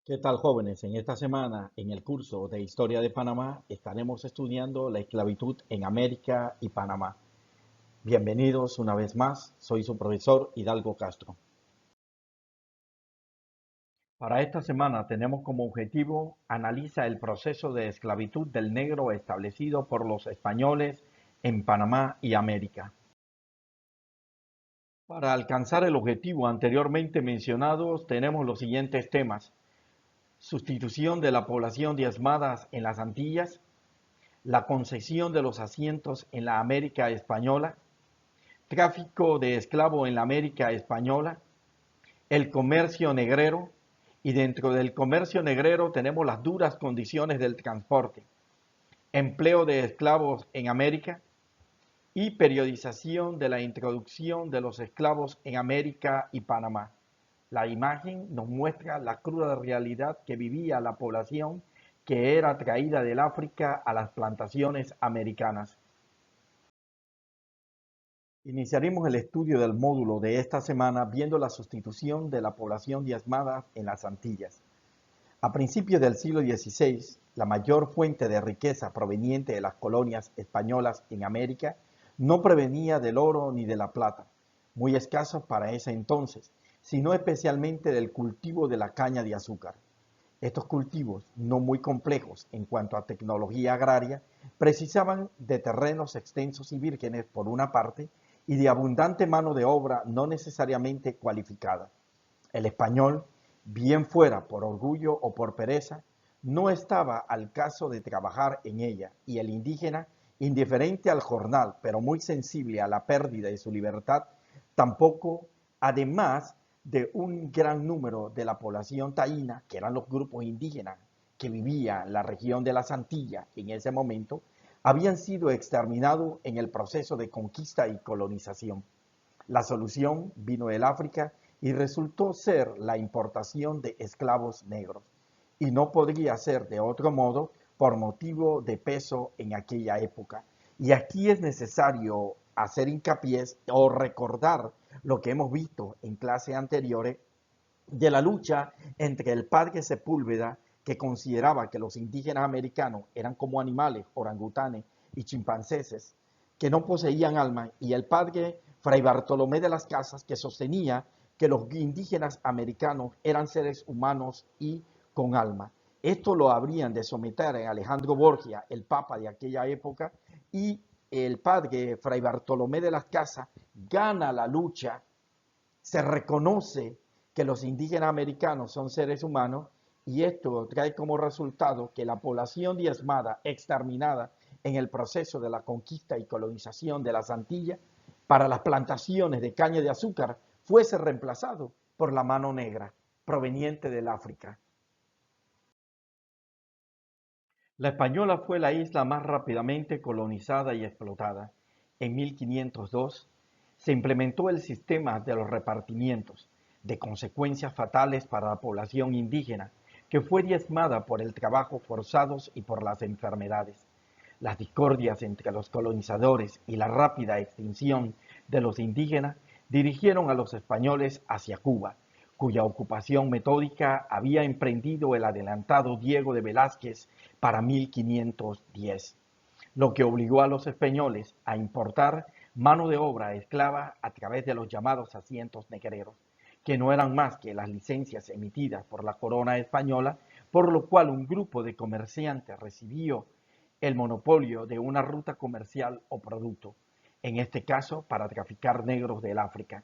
¿Qué tal, jóvenes? En esta semana, en el curso de Historia de Panamá, estaremos estudiando la esclavitud en América y Panamá. Bienvenidos una vez más, soy su profesor Hidalgo Castro. Para esta semana tenemos como objetivo analiza el proceso de esclavitud del negro establecido por los españoles en Panamá y América. Para alcanzar el objetivo anteriormente mencionado, tenemos los siguientes temas: sustitución de la población diezmada en las Antillas, la concesión de los asientos en la América Española, tráfico de esclavos en la América Española, el comercio negrero, y dentro del comercio negrero tenemos las duras condiciones del transporte, empleo de esclavos en América y periodización de la introducción de los esclavos en América y Panamá. La imagen nos muestra la cruda realidad que vivía la población que era traída del África a las plantaciones americanas. Iniciaremos el estudio del módulo de esta semana viendo la sustitución de la población diezmada en las Antillas. A principios del siglo XVI, la mayor fuente de riqueza proveniente de las colonias españolas en América no provenía del oro ni de la plata, muy escasos para ese entonces, sino especialmente del cultivo de la caña de azúcar. Estos cultivos, no muy complejos en cuanto a tecnología agraria, precisaban de terrenos extensos y vírgenes por una parte y de abundante mano de obra no necesariamente cualificada. El español, bien fuera por orgullo o por pereza, no estaba al caso de trabajar en ella, y el indígena, indiferente al jornal, pero muy sensible a la pérdida de su libertad, tampoco, además de un gran número de la población taína, que eran los grupos indígenas que vivían en la región de las Antillas en ese momento, habían sido exterminados en el proceso de conquista y colonización. La solución vino del África y resultó ser la importación de esclavos negros, y no podría ser de otro modo por motivo de peso en aquella época. Y aquí es necesario hacer hincapié o recordar lo que hemos visto en clases anteriores de la lucha entre el padre Sepúlveda, que consideraba que los indígenas americanos eran como animales, orangutanes y chimpancéses, que no poseían alma, y el padre Fray Bartolomé de las Casas, que sostenía que los indígenas americanos eran seres humanos y con alma. Esto lo habrían de someter a Alejandro Borgia, el papa de aquella época, y el padre Fray Bartolomé de las Casas gana la lucha, se reconoce que los indígenas americanos son seres humanos, y esto trae como resultado que la población diezmada, exterminada en el proceso de la conquista y colonización de las Antillas para las plantaciones de caña de azúcar, fuese reemplazado por la mano negra proveniente del África. La Española fue la isla más rápidamente colonizada y explotada. En 1502 se implementó el sistema de los repartimientos, de consecuencias fatales para la población indígena, que fue diezmada por el trabajo forzados y por las enfermedades. Las discordias entre los colonizadores y la rápida extinción de los indígenas dirigieron a los españoles hacia Cuba, cuya ocupación metódica había emprendido el adelantado Diego de Velázquez para 1510, lo que obligó a los españoles a importar mano de obra esclava a través de los llamados asientos negreros, que no eran más que las licencias emitidas por la corona española, por lo cual un grupo de comerciantes recibió el monopolio de una ruta comercial o producto, en este caso para traficar negros del África.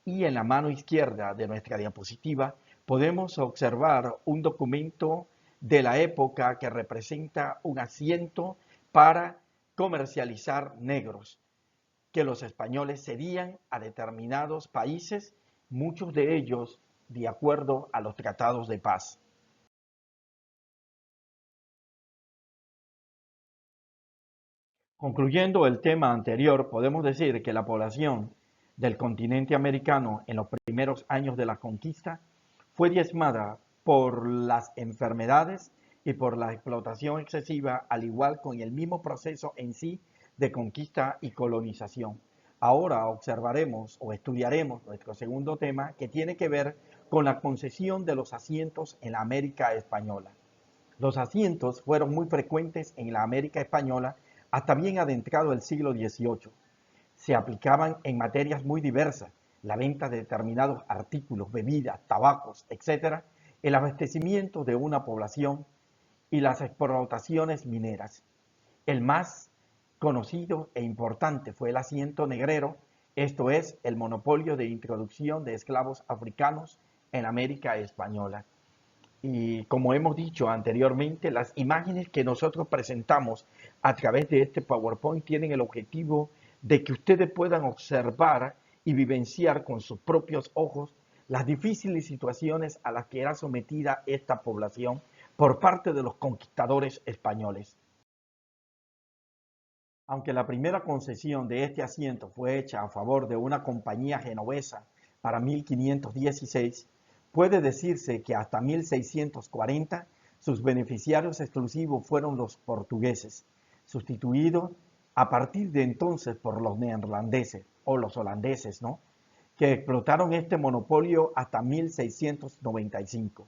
Y en la mano izquierda de nuestra diapositiva podemos observar un documento de la época que representa un asiento para comercializar negros que los españoles cedían a determinados países, muchos de ellos de acuerdo a los tratados de paz. Concluyendo el tema anterior, podemos decir que la población del continente americano en los primeros años de la conquista fue diezmada por las enfermedades y por la explotación excesiva, al igual con el mismo proceso en sí de conquista y colonización. Ahora observaremos o estudiaremos nuestro segundo tema, que tiene que ver con la concesión de los asientos en la América española. Los asientos fueron muy frecuentes en la América española hasta bien adentrado el siglo XVIII. Se aplicaban en materias muy diversas: la venta de determinados artículos, bebidas, tabacos, etc., el abastecimiento de una población y las explotaciones mineras. El más conocido e importante fue el asiento negrero, esto es, el monopolio de introducción de esclavos africanos en América española. Y como hemos dicho anteriormente, las imágenes que nosotros presentamos a través de este PowerPoint tienen el objetivo de que ustedes puedan observar y vivenciar con sus propios ojos las difíciles situaciones a las que era sometida esta población por parte de los conquistadores españoles. Aunque la primera concesión de este asiento fue hecha a favor de una compañía genovesa para 1516, puede decirse que hasta 1640 sus beneficiarios exclusivos fueron los portugueses, sustituidos a partir de entonces por los neerlandeses o los holandeses, ¿no?, que explotaron este monopolio hasta 1695.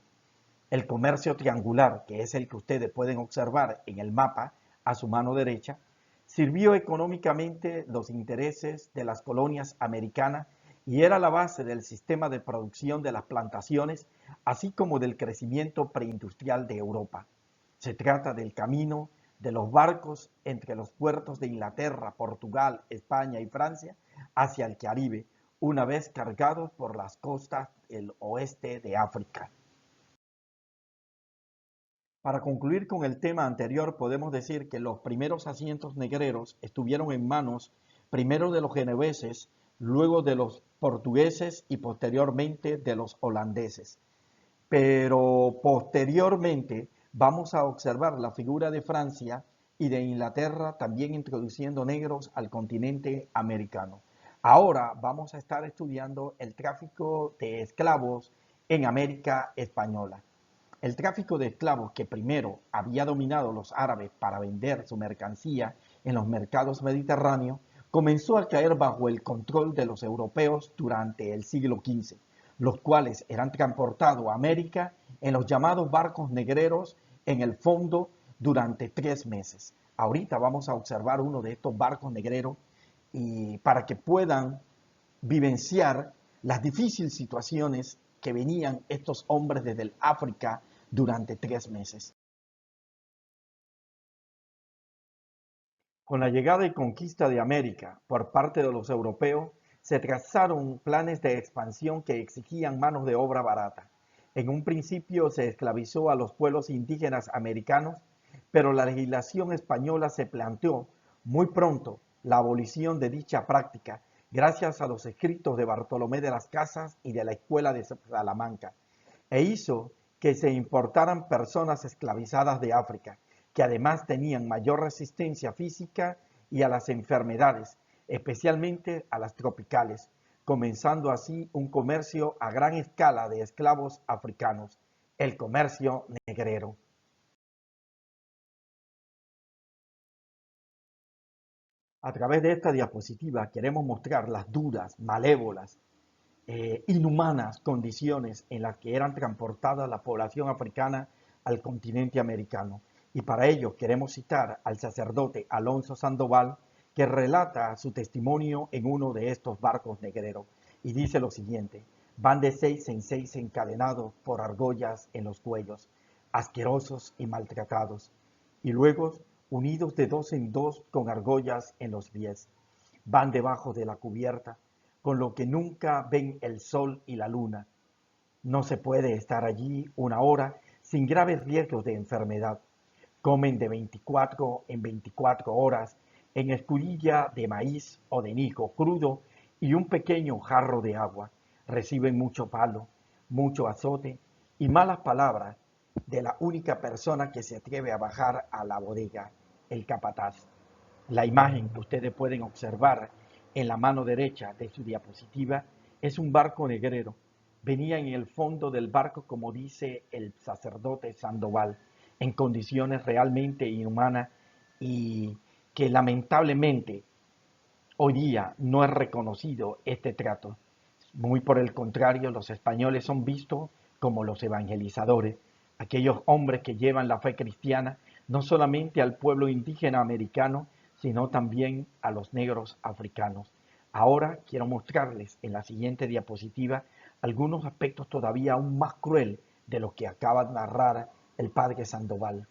El comercio triangular, que es el que ustedes pueden observar en el mapa a su mano derecha, sirvió económicamente los intereses de las colonias americanas y era la base del sistema de producción de las plantaciones, así como del crecimiento preindustrial de Europa. Se trata del camino de los barcos entre los puertos de Inglaterra, Portugal, España y Francia hacia el Caribe, una vez cargados por las costas del oeste de África. Para concluir con el tema anterior, podemos decir que los primeros asientos negreros estuvieron en manos primero de los genoveses, luego de los portugueses y posteriormente de los holandeses. Pero posteriormente vamos a observar la figura de Francia y de Inglaterra también introduciendo negros al continente americano. Ahora vamos a estar estudiando el tráfico de esclavos en América española. El tráfico de esclavos, que primero había dominado los árabes para vender su mercancía en los mercados mediterráneos, comenzó a caer bajo el control de los europeos durante el siglo XV, los cuales eran transportados a América en los llamados barcos negreros en el fondo durante 3 meses. Ahorita vamos a observar uno de estos barcos negreros y para que puedan vivenciar las difíciles situaciones que venían estos hombres desde el África durante 3 meses. Con la llegada y conquista de América por parte de los europeos, se trazaron planes de expansión que exigían manos de obra barata. En un principio se esclavizó a los pueblos indígenas americanos, pero la legislación española se planteó muy pronto la abolición de dicha práctica, gracias a los escritos de Bartolomé de las Casas y de la Escuela de Salamanca, e hizo que se importaran personas esclavizadas de África, que además tenían mayor resistencia física y a las enfermedades, especialmente a las tropicales, comenzando así un comercio a gran escala de esclavos africanos, el comercio negrero. A través de esta diapositiva queremos mostrar las duras, malévolas, inhumanas condiciones en las que eran transportada la población africana al continente americano. Y para ello queremos citar al sacerdote Alonso Sandoval, que relata su testimonio en uno de estos barcos negreros. Y dice lo siguiente: van de 6 en 6 encadenados por argollas en los cuellos, asquerosos y maltratados, y luego unidos de 2 en 2 con argollas en los pies. Van debajo de la cubierta, con lo que nunca ven el sol y la luna. No se puede estar allí una hora sin graves riesgos de enfermedad. Comen de 24 en 24 horas en escudilla de maíz o de higo crudo y un pequeño jarro de agua. Reciben mucho palo, mucho azote y malas palabras de la única persona que se atreve a bajar a la bodega, el capataz. La imagen que ustedes pueden observar en la mano derecha de su diapositiva es un barco negrero. Venía en el fondo del barco, como dice el sacerdote Sandoval, en condiciones realmente inhumanas y que lamentablemente hoy día no es reconocido este trato. Muy por el contrario, los españoles son vistos como los evangelizadores, aquellos hombres que llevan la fe cristiana no solamente al pueblo indígena americano, sino también a los negros africanos. Ahora quiero mostrarles en la siguiente diapositiva algunos aspectos todavía aún más cruel de lo que acaba de narrar el padre Sandoval.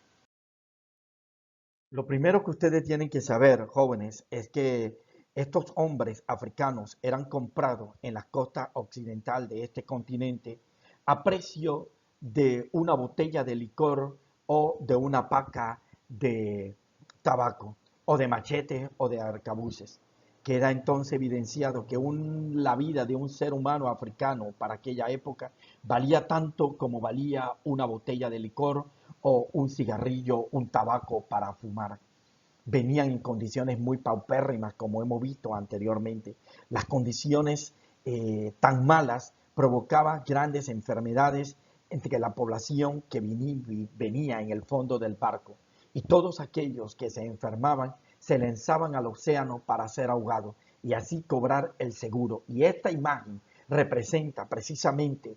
Lo primero que ustedes tienen que saber, jóvenes, es que estos hombres africanos eran comprados en la costa occidental de este continente a precio de una botella de licor o de una paca de tabaco o de machete o de arcabuces. Queda entonces evidenciado que la vida de un ser humano africano para aquella época valía tanto como valía una botella de licor o un cigarrillo, un tabaco para fumar. Venían en condiciones muy paupérrimas, como hemos visto anteriormente. Las condiciones tan malas provocaban grandes enfermedades entre la población que venía en el fondo del barco. Y todos aquellos que se enfermaban se lanzaban al océano para ser ahogados y así cobrar el seguro. Y esta imagen representa precisamente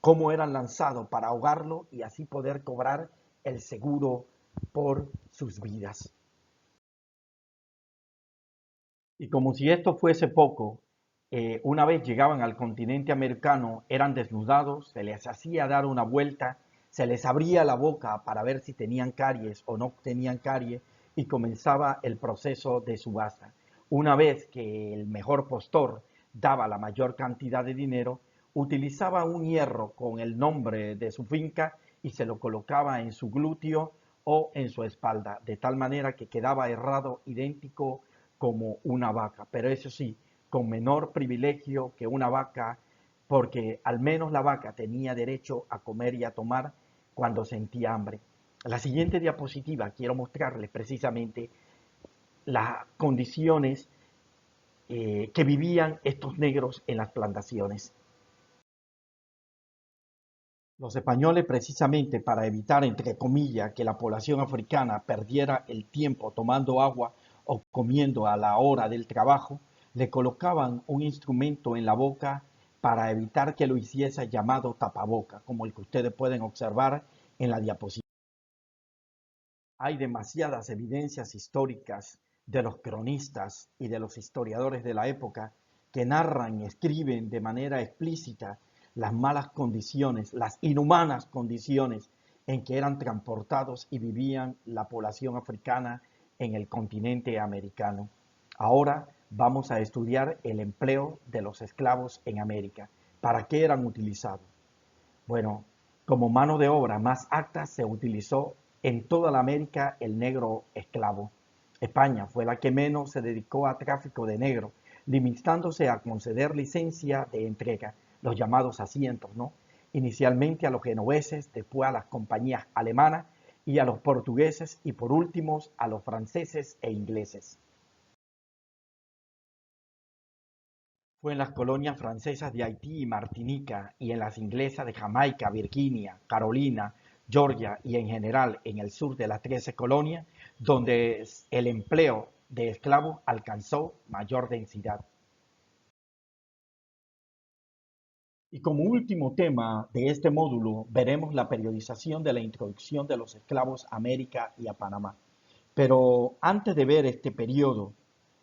cómo eran lanzados para ahogarlo y así poder cobrar el seguro por sus vidas. Y como si esto fuese poco, una vez llegaban al continente americano, eran desnudados, se les hacía dar una vuelta, se les abría la boca para ver si tenían caries o no tenían caries y comenzaba el proceso de subasta. Una vez que el mejor postor daba la mayor cantidad de dinero, utilizaba un hierro con el nombre de su finca y se lo colocaba en su glúteo o en su espalda, de tal manera que quedaba errado idéntico como una vaca, pero eso sí, con menor privilegio que una vaca, porque al menos la vaca tenía derecho a comer y a tomar cuando sentía hambre. La siguiente diapositiva quiero mostrarles precisamente las condiciones que vivían estos negros en las plantaciones. Los españoles, precisamente para evitar, entre comillas, que la población africana perdiera el tiempo tomando agua o comiendo a la hora del trabajo, le colocaban un instrumento en la boca para evitar que lo hiciese llamado tapaboca, como el que ustedes pueden observar en la diapositiva. Hay demasiadas evidencias históricas de los cronistas y de los historiadores de la época que narran y escriben de manera explícita las malas condiciones, las inhumanas condiciones en que eran transportados y vivían la población africana en el continente americano. Ahora vamos a estudiar el empleo de los esclavos en América. ¿Para qué eran utilizados? Bueno, como mano de obra más apta se utilizó en toda la América el negro esclavo. España fue la que menos se dedicó a tráfico de negro, limitándose a conceder licencia de entrega, los llamados asientos, ¿no? Inicialmente a los genoveses, después a las compañías alemanas y a los portugueses y por último a los franceses e ingleses. Fue en las colonias francesas de Haití y Martinica y en las inglesas de Jamaica, Virginia, Carolina, Georgia y en general en el sur de las 13 colonias, donde el empleo de esclavos alcanzó mayor densidad. Y como último tema de este módulo veremos la periodización de la introducción de los esclavos a América y a Panamá. Pero antes de ver este periodo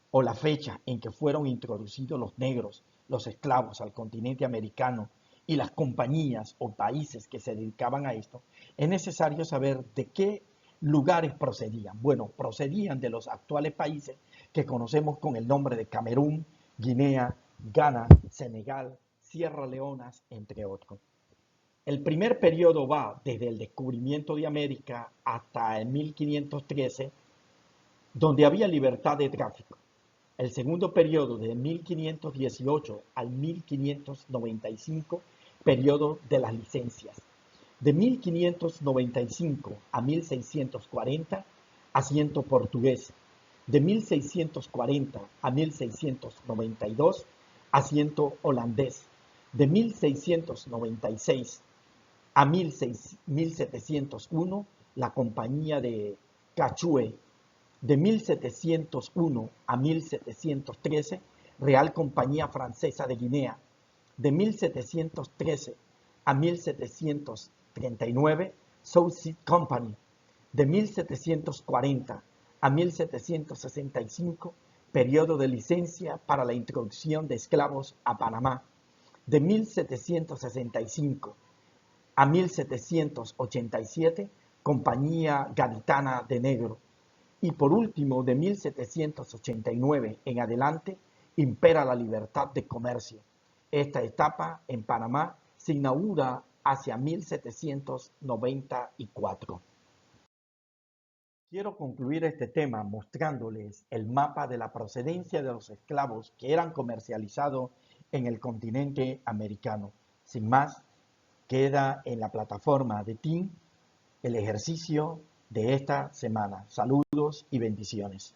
o la fecha en que fueron introducidos los negros, los esclavos al continente americano y las compañías o países que se dedicaban a esto, es necesario saber de qué lugares procedían. Bueno, procedían de los actuales países que conocemos con el nombre de Camerún, Guinea, Ghana, Senegal, Sierra Leona, entre otros. El primer periodo va desde el descubrimiento de América hasta el 1513, donde había libertad de tráfico. El segundo periodo de 1518 al 1595, periodo de las licencias. De 1595 a 1640, asiento portugués. De 1640 a 1692, asiento holandés. De 1696 a 1701, la compañía de Cachue. De 1701 a 1713, Real Compañía Francesa de Guinea. De 1713 a 1739, South Sea Company. De 1740 a 1765, periodo de licencia para la introducción de esclavos a Panamá. De 1765 a 1787, Compañía Gaditana de Negro. Y por último, de 1789 en adelante, impera la libertad de comercio. Esta etapa en Panamá se inaugura hacia 1794. Quiero concluir este tema mostrándoles el mapa de la procedencia de los esclavos que eran comercializados en el continente americano. Sin más, queda en la plataforma de Team el ejercicio de esta semana. Saludos y bendiciones.